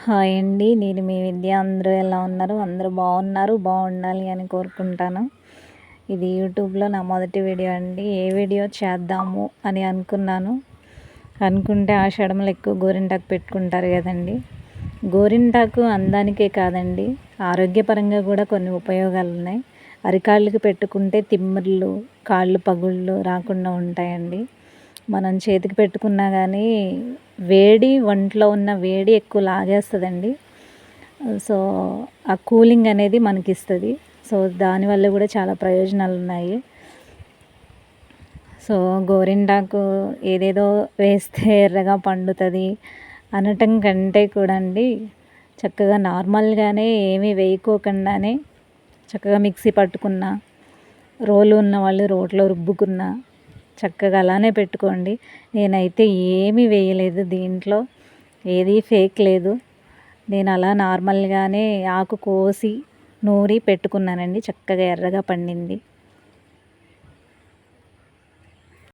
Hi అండి. నేను మీ విద్య. అందరూ ఎలా ఉన్నారు? అందరూ బాగున్నారు, బాగుండాలి అని కోరుకుంటాను. ఇది యూట్యూబ్లో నా మొదటి వీడియో అండి. ఏ వీడియో చేద్దాము అని అనుకుంటే ఆషాఢంలో ఎక్కువ గోరింటాకు పెట్టుకుంటారు కదండి. గోరింటాకు అందానికే కాదండి, ఆరోగ్యపరంగా కూడా కొన్ని ఉపయోగాలు ఉన్నాయి. అరికాళ్ళకి పెట్టుకుంటే తిమ్మిర్లు, కాళ్ళు పగుళ్ళు రాకుండా ఉంటాయండి. మనం చేతికి పెట్టుకున్నా కానీ ఒంట్లో ఉన్న వేడి ఎక్కువ లాగేస్తుందండి. సో ఆ కూలింగ్ అనేది మనకి ఇస్తుంది. సో దానివల్ల కూడా చాలా ప్రయోజనాలు ఉన్నాయి. సో గోరింటాకు ఏదేదో వేస్తే ఎర్రగా పండుతుంది అనటం కంటే కూడా అండి, చక్కగా నార్మల్గానే ఏమీ వేయకోకుండానే చక్కగా మిక్సీ పట్టుకున్న, రోలు ఉన్న వాళ్ళు రోట్లో రుబ్బుకున్న చక్కగా అలానే పెట్టుకోండి. నేనైతే ఏమీ వేయలేదు, దీంట్లో ఏది ఫేక్ లేదు. నేను అలా నార్మల్గానే ఆకు కోసి నూరి పెట్టుకున్నానండి. చక్కగా ఎర్రగా పండింది.